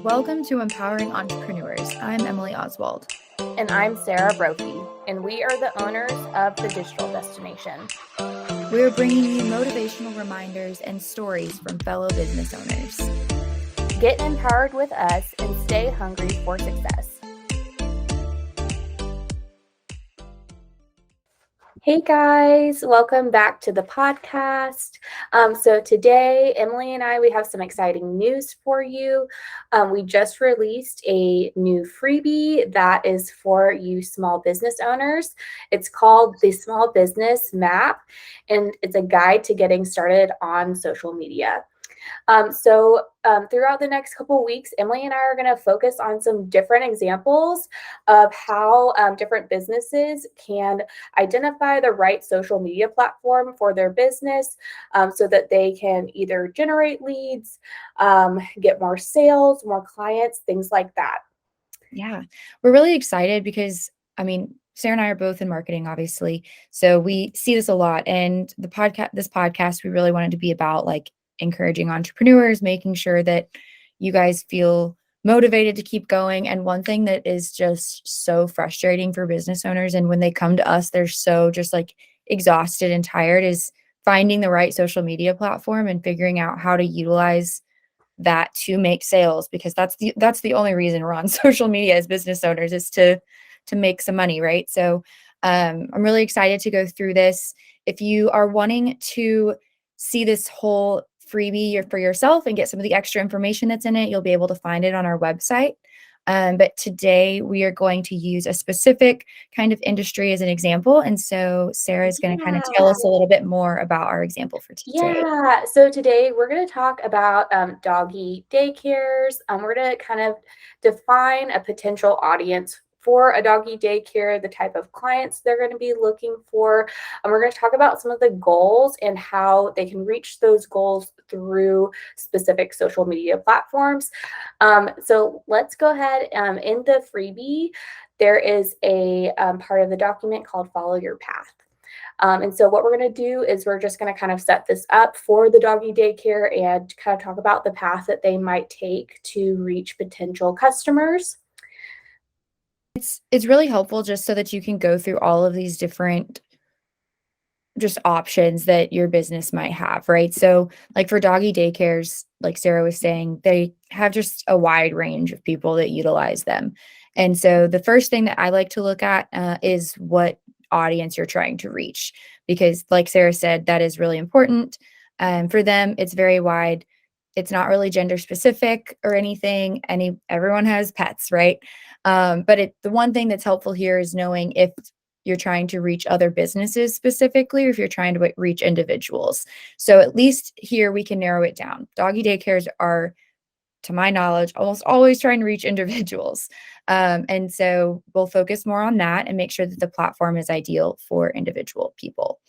Welcome to Empowering Entrepreneurs. I'm Emily Oswald. And I'm Sarah Brophy, and we are the owners of The Digital Destination. We are bringing you motivational reminders and stories from fellow business owners. Get empowered with us and stay hungry for success. Hey guys, welcome back to the podcast. So today, Emily and I, we have some exciting news for you. We just released a new freebie that is for you small business owners. It's called the Small Business Map, and it's a guide to getting started on social media. Throughout the next couple of weeks, Emily and I are going to focus on some different examples of how different businesses can identify the right social media platform for their business so that they can either generate leads, get more sales, more clients, things like that. Yeah, we're really excited because, Sarah and I are both in marketing, obviously. So we see this a lot. And this podcast, we really wanted to be about like encouraging entrepreneurs, making sure that you guys feel motivated to keep going. And one thing that is just so frustrating for business owners, and when they come to us, they're so just like exhausted and tired, is finding the right social media platform and figuring out how to utilize that to make sales, because that's the only reason we're on social media as business owners, is to make some money, right? So I'm really excited to go through this. If you are wanting to see this whole freebie for yourself and get some of the extra information that's in it, you'll be able to find it on our website. But today we are going to use a specific kind of industry as an example. And so Sarah is going to kind of tell us a little bit more about our example for today. Yeah, so today we're going to talk about doggy daycares. We're going to kind of define a potential audience for a doggy daycare, the type of clients they're going to be looking for. And we're going to talk about some of the goals and how they can reach those goals through specific social media platforms. So let's go ahead. In the freebie, there is a part of the document called Follow Your Path. And so what we're going to do is we're just going to kind of set this up for the doggy daycare and kind of talk about the path that they might take to reach potential customers. It's really helpful just so that you can go through all of these different just options that your business might have, right? So like for doggy daycares, like Sarah was saying, they have just a wide range of people that utilize them. And so the first thing that I like to look at is what audience you're trying to reach, because like Sarah said, that is really important. For them, it's very wide. It's not really gender specific or anything. Everyone has pets, right? But the one thing that's helpful here is knowing if you're trying to reach other businesses specifically, or if you're trying to reach individuals. So at least here we can narrow it down. Doggy daycares are, to my knowledge, almost always trying to reach individuals. And so we'll focus more on that and make sure that the platform is ideal for individual people.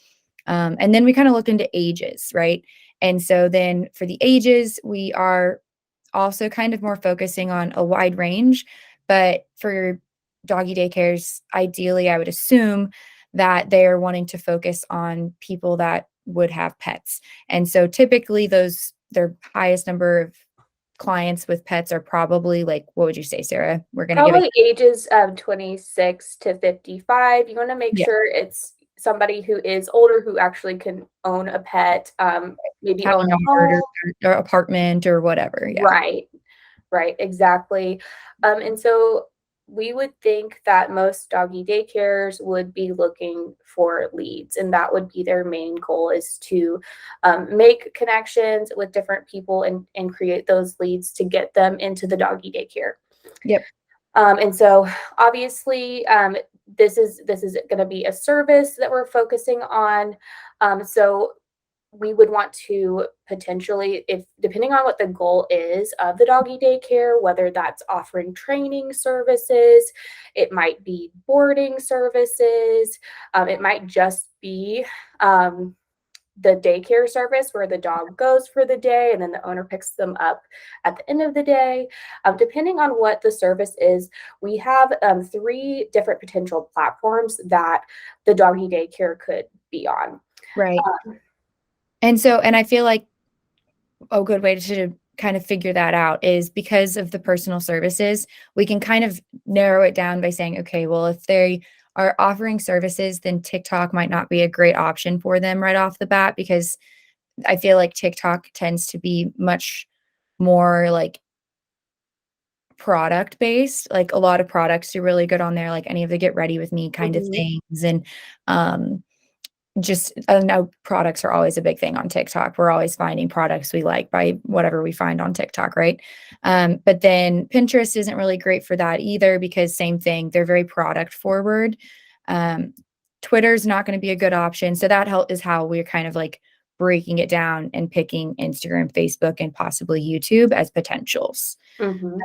And then we kind of look into ages, right? And so then for the ages, we are also kind of more focusing on a wide range. But for doggy daycares, ideally, I would assume that they're wanting to focus on people that would have pets. And so typically their highest number of clients with pets are probably like, what would you say, Sarah? We're going to give it ages 26 to 55. You want to make sure it's somebody who is older, who actually can own a pet, maybe own a home or apartment or whatever. Yeah. Right, exactly. And so we would think that most doggy daycares would be looking for leads, and that would be their main goal, is to make connections with different people and create those leads to get them into the doggy daycare. Yep. And so obviously, this is going to be a service that we're focusing on. So we would want to potentially, if depending on what the goal is of the doggy daycare, whether that's offering training services, it might be boarding services, it might just be the daycare service where the dog goes for the day and then the owner picks them up at the end of the day. Depending on what the service is, we have 3 different potential platforms that the doggy daycare could be on. Right. And I feel like a good way to kind of figure that out is because of the personal services, we can kind of narrow it down by saying, okay, well, if they are offering services, then TikTok might not be a great option for them right off the bat because I feel like TikTok tends to be much more like product based. Like a lot of products do really good on there, like any of the get ready with me kind of Mhm. things. And um just I know products are always a big thing on TikTok. We're always finding products we like by whatever we find on TikTok, right? But then Pinterest isn't really great for that either because same thing, they're very product forward. Um, Twitter's not going to be a good option. So that is how we're kind of like breaking it down and picking Instagram, Facebook, and possibly YouTube as potentials. Mhm.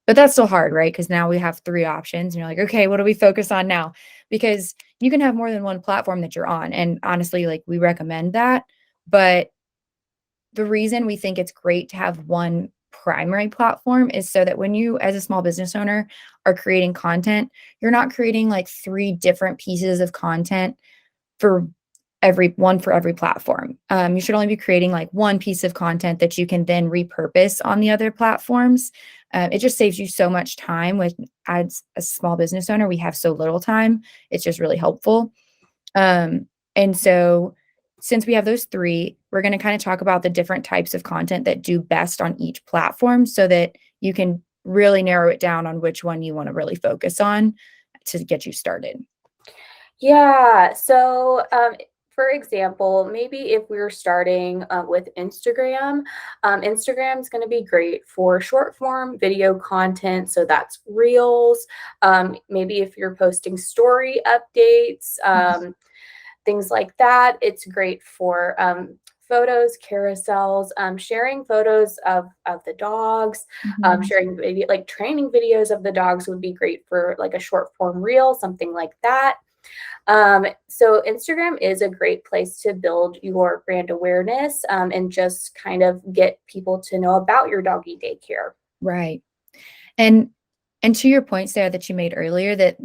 But that's still hard, right? Because now we have 3 options, and you're like, "Okay, what do we focus on now?" Because you can have more than one platform that you're on, and honestly, like, we recommend that, but the reason we think it's great to have one primary platform is so that when you, as a small business owner, are creating content, you're not creating, like, 3 different pieces of content for for every platform. You should only be creating like one piece of content that you can then repurpose on the other platforms. It just saves you so much time with as a small business owner. We have so little time. It's just really helpful. And so since we have those 3, we're going to kind of talk about the different types of content that do best on each platform so that you can really narrow it down on which one you want to really focus on to get you started. Yeah. So, for example, maybe if we were starting with Instagram, Instagram is going to be great for short form video content. So that's reels. Maybe if you're posting story updates, things like that, it's great for photos, carousels, sharing photos of the dogs, Mhm. sharing maybe like training videos of the dogs would be great for like a short form reel, something like that. So Instagram is a great place to build your brand awareness and just kind of get people to know about your doggy daycare. Right. And to your point, Sarah, that you made earlier, that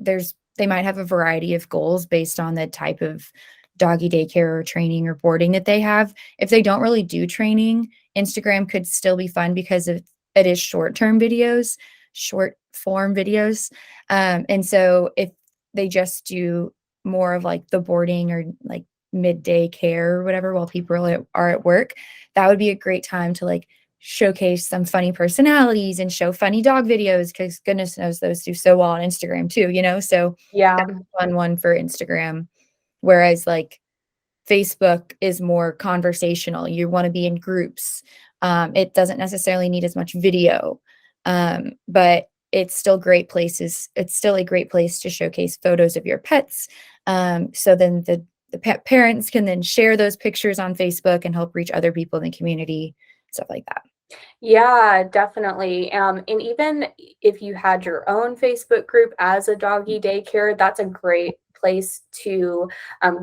they might have a variety of goals based on the type of doggy daycare or training or boarding that they have. If they don't really do training, Instagram could still be fun because it is short-term videos, short form videos. And so if they just do more of like the boarding or like midday care or whatever while people are at work, that would be a great time to like showcase some funny personalities and show funny dog videos because goodness knows those do so well on Instagram too, you know? So Yeah. that's a fun one for Instagram. Whereas like Facebook is more conversational. You want to be in groups. It doesn't necessarily need as much video, but it's still a great place to showcase photos of your pets. So then the pet parents can then share those pictures on Facebook and help reach other people in the community, stuff like that. Yeah, definitely. And even if you had your own Facebook group as a doggy daycare, that's a great place to,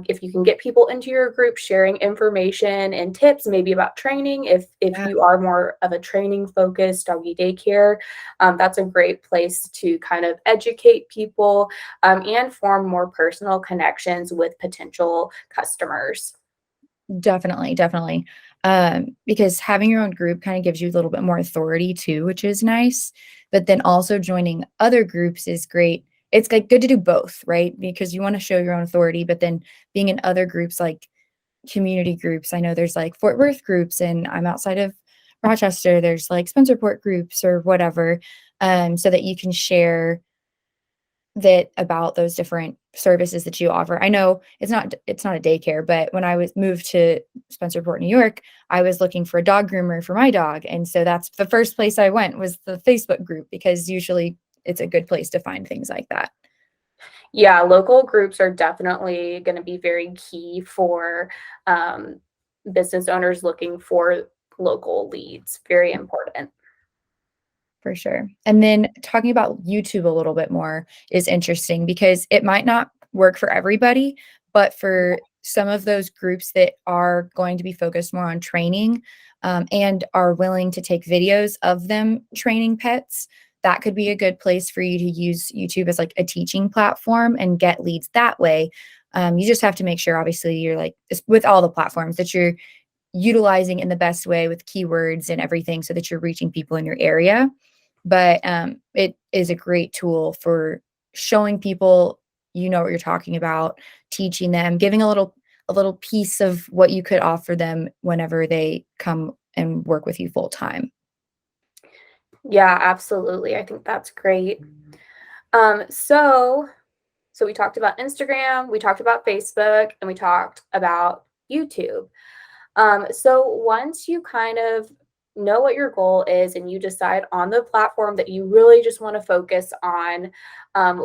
if you can get people into your group sharing information and tips, maybe about training. If Yeah, you are more of a training focused doggy daycare, that's a great place to kind of educate people and form more personal connections with potential customers. definitely, definitely. Because having your own group kind of gives you a little bit more authority too, which is nice. But then also joining other groups is great. It's like good to do both, right? Because you want to show your own authority, but then being in other groups like community groups. I know there's like Fort Worth groups, and I'm outside of Rochester. There's like Spencerport groups or whatever, so that you can share that about those different services that you offer. I know it's not a daycare, but when I was moved to Spencerport, New York, I was looking for a dog groomer for my dog, and so that's the first place I went was the Facebook group because usually it's a good place to find things like that. Yeah, local groups are definitely going to be very key for um, business owners looking for local leads. Very important. For sure. And then talking about YouTube a little bit more is interesting because it might not work for everybody, but for some of those groups that are going to be focused more on training, and are willing to take videos of them training pets, that could be a good place for you to use YouTube as like a teaching platform and get leads that way. You just have to make sure, obviously, you're like with all the platforms that you're utilizing in the best way with keywords and everything so that you're reaching people in your area. But it is a great tool for showing people you know what you're talking about, teaching them, giving a little piece of what you could offer them whenever they come and work with you full time. Yeah, absolutely. I think that's great. Um, so so we talked about Instagram, we talked about Facebook, and we talked about YouTube. So once you kind of know what your goal is and you decide on the platform that you really just want to focus on,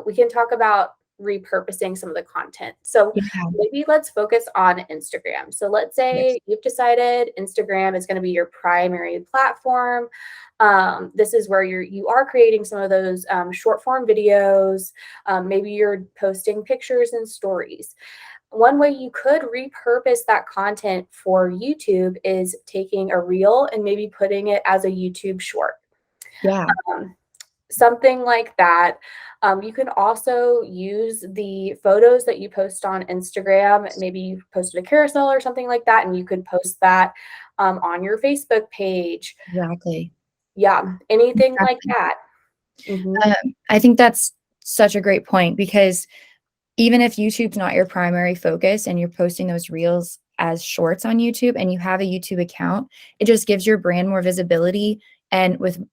we can talk about repurposing some of the content. So Yeah. maybe let's focus on Instagram. So let's Yes. say you've decided Instagram is going to be your primary platform. This is where you are creating some of those short form videos. Maybe you're posting pictures and stories. One way you could repurpose that content for YouTube is taking a reel and maybe putting it as a YouTube short. Yeah. Um, Something like that. You can also use the photos that you post on Instagram. Maybe you posted a carousel or something like that, and you could post that on your Facebook page. Exactly. Yeah, anything like Exactly. that. Hmm. I think that's such a great point because even if YouTube's not your primary focus and you're posting those reels as shorts on YouTube and you have a YouTube account, it just gives your brand more visibility and with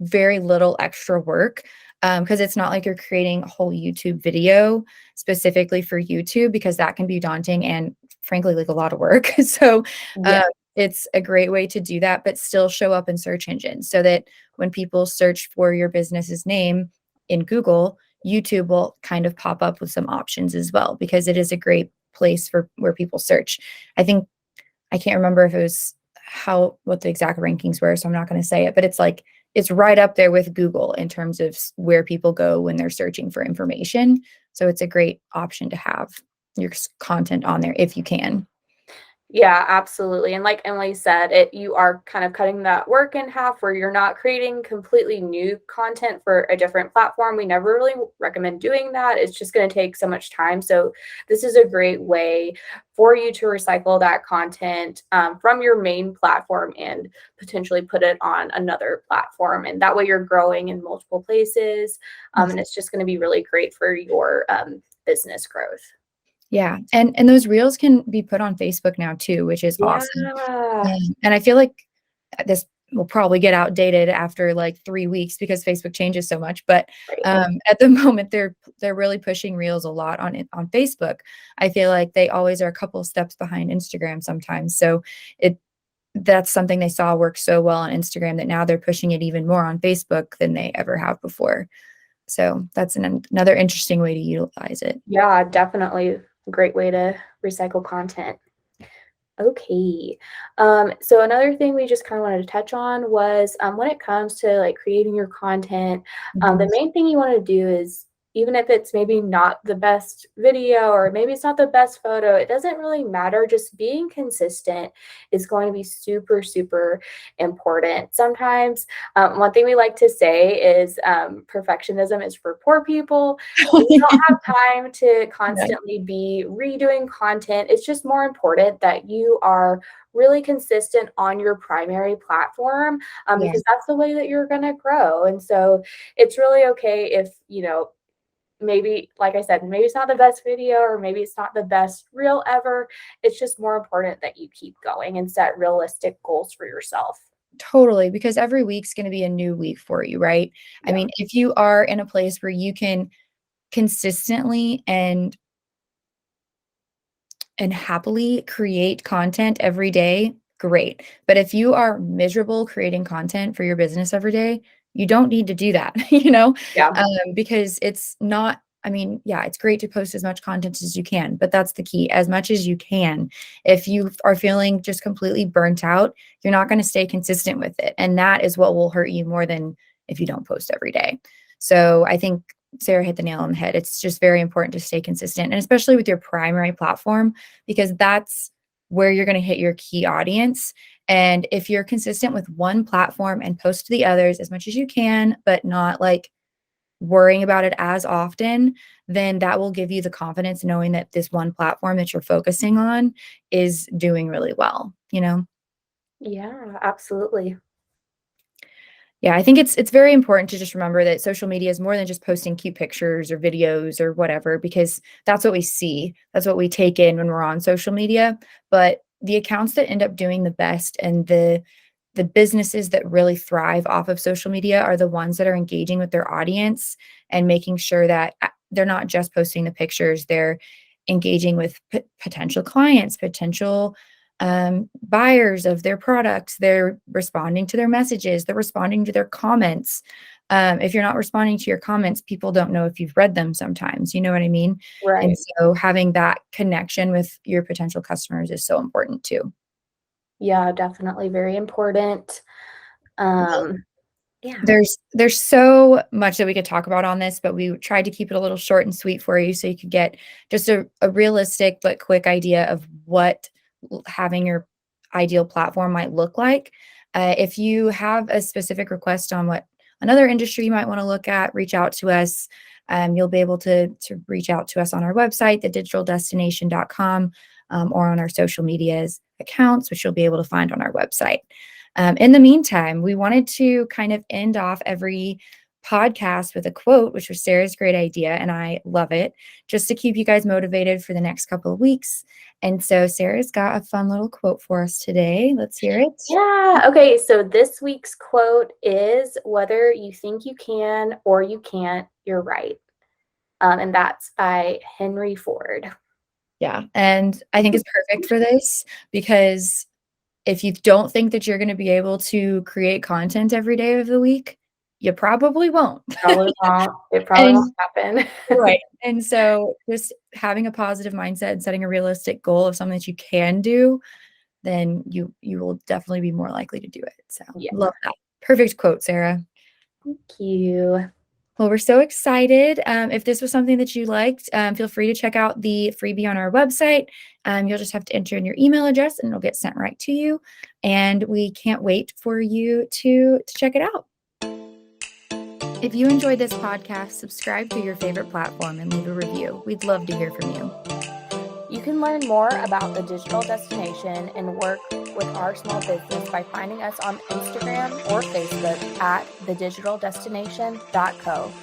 very little extra work. Because it's not like you're creating a whole YouTube video specifically for YouTube because that can be daunting and frankly like a lot of work. So Yeah, um, it's a great way to do that, but still show up in search engines so that when people search for your business's name in Google, YouTube will kind of pop up with some options as well because it is a great place for where people search. I think I can't remember if it was how what the exact rankings were, so I'm not going to say it, but it's like it's right up there with Google in terms of where people go when they're searching for information. So it's a great option to have your content on there if you can. yeah, absolutely. And like Emily said, it you are kind of cutting that work in half where you're not creating completely new content for a different platform. We never really recommend doing that. It's just going to take so much time. So this is a great way for you to recycle that content from your main platform and potentially put it on another platform. And that way you're growing in multiple places. And it's just going to be really great for your business growth. Yeah, and those reels can be put on Facebook now too, which is awesome. Yeah. And I feel like this will probably get outdated after like 3 weeks because Facebook changes so much, but, Right. at the moment, they're really pushing reels a lot on Facebook. I feel like they always are a couple steps behind Instagram sometimes, so it that's something they saw work so well on Instagram that now they're pushing it even more on Facebook than they ever have before. So that's another interesting way to utilize it. Yeah, definitely a great way to recycle content. Okay. So another thing we just kind of wanted to touch on was when it comes to like creating your content, the Mhm. main thing you want to do is even if it's maybe not the best video or maybe it's not the best photo, it doesn't really matter. Just being consistent is going to be super, super important. Sometimes one thing we like to say is perfectionism is for poor people. We don't have time to Yeah, constantly be redoing content. It's just more important that you are really consistent on your primary platform yeah. because that's the way that you're going to grow. And so it's really okay if, maybe, like I said, maybe it's not the best video or maybe it's not the best reel ever. It's just more important that you keep going and set realistic goals for yourself. Totally, because every week's gonna be a new week for you, right? I Yeah. mean, if you are in a place where you can consistently and happily create content every day, great. But if you are miserable creating content for your business every day, you don't need to do that, Yeah. because it's not I mean, yeah, it's great to post as much content as you can, but that's the key, as much as you can. If you are feeling just completely burnt out, you're not gonna stay consistent with it, and that is what will hurt you more than if you don't post every day. So, I think Sarah hit the nail on the head. It's just very important to stay consistent, and especially with your primary platform, because that's where you're going to hit your key audience. And if you're consistent with one platform and post to the others as much as you can, but not like worrying about it as often, then that will give you the confidence knowing that this one platform that you're focusing on is doing really well, you know? Yeah, absolutely. Yeah, I think it's very important to just remember that social media is more than just posting cute pictures or videos or whatever, because that's what we see. That's what we take in when we're on social media. But the accounts that end up doing the best and the businesses that really thrive off of social media are the ones that are engaging with their audience and making sure that they're not just posting the pictures, they're engaging with potential clients, potential buyers of their products. They're responding to their messages, they're responding to their comments. If you're not responding to your comments, people don't know if you've read them sometimes. You know what I mean? And Right. so having that connection with your potential customers is so important too. Yeah, definitely very important. Um, yeah. There's so much that we could talk about on this, but we tried to keep it a little short and sweet for you so you could get just a realistic but quick idea of what having your ideal platform might look like. If you have a specific request on what another industry you might want to look at, reach out to us. You'll be able to reach out to us on our website, thedigitalDestination.com, or on our social medias accounts, which you'll be able to find on our website. In the meantime, we wanted to kind of end off every podcast with a quote, which was Sarah's great idea, and I love it, just to keep you guys motivated for the next couple of weeks. And so Sarah's got a fun little quote for us today. Let's hear it. Yeah. Okay. So this week's quote is whether you think you can or you can't, you're right. And that's by Henry Ford. Yeah. And I think it's perfect for this because if you don't think that you're going to be able to create content every day of the week, you probably won't. Probably won't. It probably won't And happen. right. And so just having a positive mindset and setting a realistic goal of something that you can do, then you will definitely be more likely to do it. So Yeah. love that. Perfect quote, Sarah. Thank you. Well, we're so excited. If this was something that you liked, feel free to check out the freebie on our website. You'll just have to enter in your email address and it'll get sent right to you. And we can't wait for you to check it out. If you enjoyed this podcast, subscribe through your favorite platform and leave a review. We'd love to hear from you. You can learn more about the digital destination and work with our small business by finding us on Instagram or Facebook at thedigitalDestination.co.